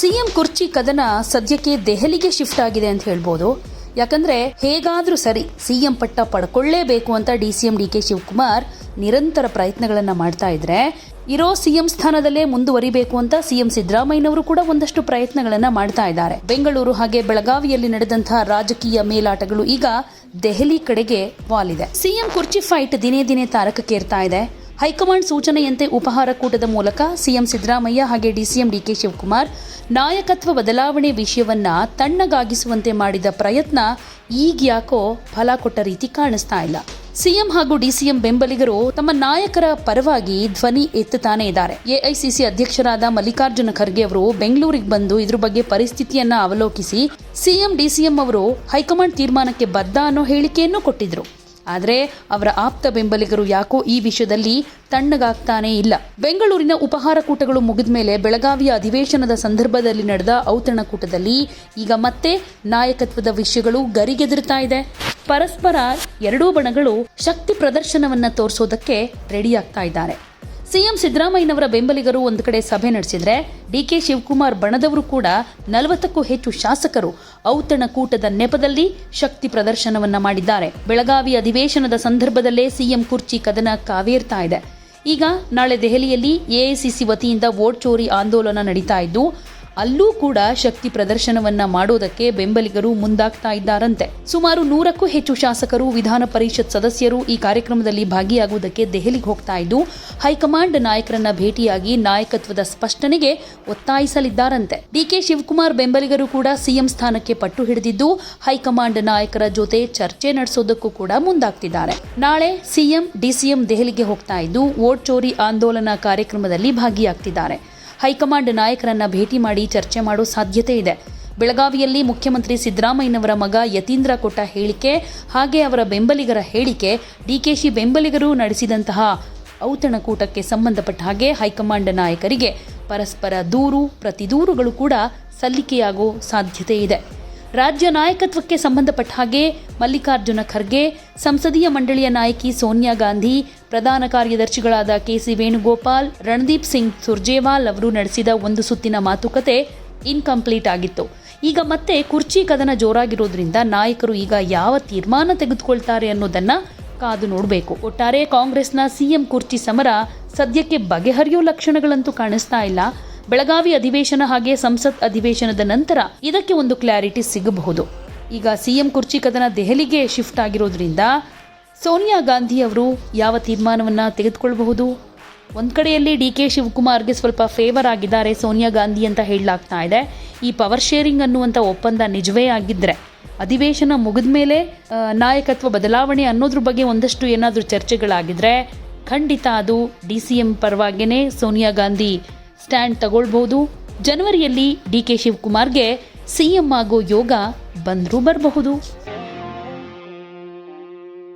CM ಕುರ್ಚಿ ಕದನ ಸದ್ಯಕ್ಕೆ ದೆಹಲಿಗೆ ಶಿಫ್ಟ್ ಆಗಿದೆ ಅಂತ ಹೇಳ್ಬೋದು. ಯಾಕಂದ್ರೆ ಹೇಗಾದ್ರೂ ಸರಿ ಸಿಎಂ ಪಟ್ಟ ಪಡ್ಕೊಳ್ಳೇಬೇಕು ಅಂತ ಡಿಸಿಎಂ ಡಿಕೆ ಶಿವಕುಮಾರ್ ನಿರಂತರ ಪ್ರಯತ್ನಗಳನ್ನ ಮಾಡ್ತಾ ಇದ್ರೆ, ಇರೋ ಸಿಎಂ ಸ್ಥಾನದಲ್ಲೇ ಮುಂದುವರಿಬೇಕು ಅಂತ ಸಿಎಂ ಸಿದ್ದರಾಮಯ್ಯನವರು ಕೂಡ ಒಂದಷ್ಟು ಪ್ರಯತ್ನಗಳನ್ನ ಮಾಡ್ತಾ ಇದ್ದಾರೆ. ಬೆಂಗಳೂರು ಹಾಗೆ ಬೆಳಗಾವಿಯಲ್ಲಿ ನಡೆದಂತಹ ರಾಜಕೀಯ ಮೇಲಾಟಗಳು ಈಗ ದೆಹಲಿ ಕಡೆಗೆ ವಾಲಿದೆ. ಸಿಎಂ ಕುರ್ಚಿ ಫೈಟ್ ದಿನೇ ದಿನೇ ತಾರಕಕ್ಕೇರ್ತಾ ಇದೆ. ಹೈಕಮಾಂಡ್ ಸೂಚನೆಯಂತೆ ಉಪಹಾರ ಕೂಟದ ಮೂಲಕ ಸಿಎಂ ಸಿದ್ದರಾಮಯ್ಯ ಹಾಗೆ ಡಿಸಿಎಂ ಡಿಕೆ ಶಿವಕುಮಾರ್ ನಾಯಕತ್ವ ಬದಲಾವಣೆ ವಿಷಯವನ್ನ ತಣ್ಣಗಾಗಿಸುವಂತೆ ಮಾಡಿದ ಪ್ರಯತ್ನ ಈಗ್ಯಾಕೋ ಫಲ ಕೊಟ್ಟ ರೀತಿ ಕಾಣಿಸ್ತಾ ಇಲ್ಲ. ಸಿಎಂ ಹಾಗೂ ಡಿಸಿಎಂ ಬೆಂಬಲಿಗರು ತಮ್ಮ ನಾಯಕರ ಪರವಾಗಿ ಧ್ವನಿ ಎತ್ತುತ್ತಾನೆ ಇದ್ದಾರೆ. ಎಐಸಿಸಿ ಅಧ್ಯಕ್ಷರಾದ ಮಲ್ಲಿಕಾರ್ಜುನ ಖರ್ಗೆ ಅವರು ಬೆಂಗಳೂರಿಗೆ ಬಂದು ಇದ್ರ ಬಗ್ಗೆ ಪರಿಸ್ಥಿತಿಯನ್ನ ಅವಲೋಕಿಸಿ ಸಿಎಂ ಡಿಸಿಎಂ ಅವರು ಹೈಕಮಾಂಡ್ ತೀರ್ಮಾನಕ್ಕೆ ಬದ್ಧ ಅನ್ನೋ ಹೇಳಿಕೆಯನ್ನು ಕೊಟ್ಟಿದ್ರು. ಆದರೆ ಅವರ ಆಪ್ತ ಬೆಂಬಲಿಗರು ಯಾಕೋ ಈ ವಿಷಯದಲ್ಲಿ ತಣ್ಣಗಾಗ್ತಾನೇ ಇಲ್ಲ. ಬೆಂಗಳೂರಿನ ಉಪಹಾರ ಕೂಟಗಳು ಮುಗಿದ ಮೇಲೆ ಬೆಳಗಾವಿಯ ಅಧಿವೇಶನದ ಸಂದರ್ಭದಲ್ಲಿ ನಡೆದ ಔತಣಕೂಟದಲ್ಲಿ ಈಗ ಮತ್ತೆ ನಾಯಕತ್ವದ ವಿಷಯಗಳು ಗರಿಗೆದರ್ತಾ ಇದೆ. ಪರಸ್ಪರ ಎರಡೂ ಬಣಗಳು ಶಕ್ತಿ ಪ್ರದರ್ಶನವನ್ನ ತೋರಿಸೋದಕ್ಕೆ ರೆಡಿ ಆಗ್ತಾ ಇದ್ದಾರೆ. ಸಿಎಂ ಸಿದ್ದರಾಮಯ್ಯನವರ ಬೆಂಬಲಿಗರು ಒಂದು ಕಡೆ ಸಭೆ ನಡೆಸಿದ್ರೆ, ಡಿಕೆ ಶಿವಕುಮಾರ್ ಬಣದವರು ಕೂಡ 40ಕ್ಕೂ ಹೆಚ್ಚು ಶಾಸಕರು ಔತಣಕೂಟದ ನೆಪದಲ್ಲಿ ಶಕ್ತಿ ಪ್ರದರ್ಶನವನ್ನ ಮಾಡಿದ್ದಾರೆ. ಬೆಳಗಾವಿ ಅಧಿವೇಶನದ ಸಂದರ್ಭದಲ್ಲೇ ಸಿಎಂ ಕುರ್ಚಿ ಕದನ ಕಾವೇರ್ತಾ ಇದೆ. ಈಗ ನಾಳೆ ದೆಹಲಿಯಲ್ಲಿ ಎಐಸಿಸಿ ವತಿಯಿಂದ ವೋಟ್ ಚೋರಿ ಆಂದೋಲನ ನಡೀತಾ ಇದ್ದು, ಅಲ್ಲೂ ಕೂಡ ಶಕ್ತಿ ಪ್ರದರ್ಶನವನ್ನ ಮಾಡೋದಕ್ಕೆ ಬೆಂಬಲಿಗರು ಮುಂದಾಗ್ತಾ ಇದ್ದಾರಂತೆ. ಸುಮಾರು 100ಕ್ಕೂ ಹೆಚ್ಚು ಶಾಸಕರು, ವಿಧಾನ ಪರಿಷತ್ ಸದಸ್ಯರು ಈ ಕಾರ್ಯಕ್ರಮದಲ್ಲಿ ಭಾಗಿಯಾಗುವುದಕ್ಕೆ ದೆಹಲಿಗೆ ಹೋಗ್ತಾ ಇದ್ದು, ಹೈಕಮಾಂಡ್ ನಾಯಕರನ್ನ ಭೇಟಿಯಾಗಿ ನಾಯಕತ್ವದ ಸ್ಪಷ್ಟನೆಗೆ ಒತ್ತಾಯಿಸಲಿದ್ದಾರಂತೆ. ಡಿಕೆ ಶಿವಕುಮಾರ್ ಬೆಂಬಲಿಗರು ಕೂಡ ಸಿಎಂ ಸ್ಥಾನಕ್ಕೆ ಪಟ್ಟು ಹಿಡಿದಿದ್ದು, ಹೈಕಮಾಂಡ್ ನಾಯಕರ ಜೊತೆ ಚರ್ಚೆ ನಡೆಸೋದಕ್ಕೂ ಕೂಡ ಮುಂದಾಗ್ತಿದ್ದಾರೆ. ನಾಳೆ ಸಿಎಂ ಡಿಸಿಎಂ ದೆಹಲಿಗೆ ಹೋಗ್ತಾ ಇದ್ದು, ವೋಟ್ ಚೋರಿ ಆಂದೋಲನ ಕಾರ್ಯಕ್ರಮದಲ್ಲಿ ಭಾಗಿಯಾಗ್ತಿದ್ದಾರೆ. ಹೈಕಮಾಂಡ್ ನಾಯಕರನ್ನ ಭೇಟಿ ಮಾಡಿ ಚರ್ಚೆ ಮಾಡೋ ಸಾಧ್ಯತೆ ಇದೆ. ಬೆಳಗಾವಿಯಲ್ಲಿ ಮುಖ್ಯಮಂತ್ರಿ ಸಿದ್ದರಾಮಯ್ಯನವರ ಮಗ ಯತೀಂದ್ರ ಕೊಟ್ಟ ಹೇಳಿಕೆ ಹಾಗೆ ಅವರ ಬೆಂಬಲಿಗರ ಹೇಳಿಕೆ, ಡಿಕೆಶಿ ಬೆಂಬಲಿಗರು ನಡೆಸಿದಂತಹ ಔತಣಕೂಟಕ್ಕೆ ಸಂಬಂಧಪಟ್ಟ ಹಾಗೆ ಹೈಕಮಾಂಡ್ ನಾಯಕರಿಗೆ ಪರಸ್ಪರ ದೂರು ಪ್ರತಿದೂರುಗಳು ಕೂಡ ಸಲ್ಲಿಕೆಯಾಗೋ ಸಾಧ್ಯತೆ ಇದೆ. ರಾಜ್ಯ ನಾಯಕತ್ವಕ್ಕೆ ಸಂಬಂಧಪಟ್ಟ ಹಾಗೆ ಮಲ್ಲಿಕಾರ್ಜುನ ಖರ್ಗೆ, ಸಂಸದೀಯ ಮಂಡಳಿಯ ನಾಯಕಿ ಸೋನಿಯಾ ಗಾಂಧಿ, ಪ್ರಧಾನ ಕಾರ್ಯದರ್ಶಿಗಳಾದ ಕೆಸಿ ವೇಣುಗೋಪಾಲ್, ರಣದೀಪ್ ಸಿಂಗ್ ಸುರ್ಜೇವಾಲ್ ಅವರು ನಡೆಸಿದ ಒಂದು ಸುತ್ತಿನ ಮಾತುಕತೆ ಇನ್ಕಂಪ್ಲೀಟ್ ಆಗಿತ್ತು. ಈಗ ಮತ್ತೆ ಕುರ್ಚಿ ಕದನ ಜೋರಾಗಿರೋದ್ರಿಂದ ನಾಯಕರು ಈಗ ಯಾವ ತೀರ್ಮಾನ ತೆಗೆದುಕೊಳ್ತಾರೆ ಅನ್ನೋದನ್ನ ಕಾದು ನೋಡಬೇಕು. ಒಟ್ಟಾರೆ ಕಾಂಗ್ರೆಸ್ನ ಸಿಎಂ ಕುರ್ಚಿ ಸಮರ ಸದ್ಯಕ್ಕೆ ಬಗೆಹರಿಯೋ ಲಕ್ಷಣಗಳಂತೂ ಕಾಣಿಸ್ತಾ ಇಲ್ಲ. ಬೆಳಗಾವಿ ಅಧಿವೇಶನ ಹಾಗೆ ಸಂಸತ್ ಅಧಿವೇಶನದ ನಂತರ ಇದಕ್ಕೆ ಒಂದು ಕ್ಲಾರಿಟಿ ಸಿಗಬಹುದು. ಈಗ ಸಿಎಂ ಕುರ್ಚಿ ಕದನ ದೆಹಲಿಗೆ ಶಿಫ್ಟ್ ಆಗಿರೋದ್ರಿಂದ ಸೋನಿಯಾ ಗಾಂಧಿ ಅವರು ಯಾವ ತೀರ್ಮಾನವನ್ನ ತೆಗೆದುಕೊಳ್ಳಬಹುದು? ಒಂದ್ ಕಡೆಯಲ್ಲಿ ಡಿಕೆ ಶಿವಕುಮಾರ್ಗೆ ಸ್ವಲ್ಪ ಫೇವರ್ ಆಗಿದ್ದಾರೆ ಸೋನಿಯಾ ಗಾಂಧಿ ಅಂತ ಹೇಳಲಾಗ್ತಾ ಇದೆ. ಈ ಪವರ್ ಶೇರಿಂಗ್ ಅನ್ನುವಂಥ ಒಪ್ಪಂದ ನಿಜವೇ ಆಗಿದ್ರೆ, ಅಧಿವೇಶನ ಮುಗಿದ ಮೇಲೆ ನಾಯಕತ್ವ ಬದಲಾವಣೆ ಅನ್ನೋದ್ರ ಬಗ್ಗೆ ಒಂದಷ್ಟು ಏನಾದರೂ ಚರ್ಚೆಗಳಾಗಿದ್ರೆ ಖಂಡಿತ ಅದು ಡಿಸಿಎಂ ಪರವಾಗೇನೆ ಸೋನಿಯಾ ಗಾಂಧಿ ಸ್ಟ್ಯಾಂಡ್ ತಗೊಳ್ಬಹುದು. ಜನವರಿಯಲ್ಲಿ ಡಿಕೆ ಶಿವಕುಮಾರ್ಗೆ ಸಿಎಂ ಆಗೋ ಯೋಗ ಬಂದರೂ ಬರಬಹುದು.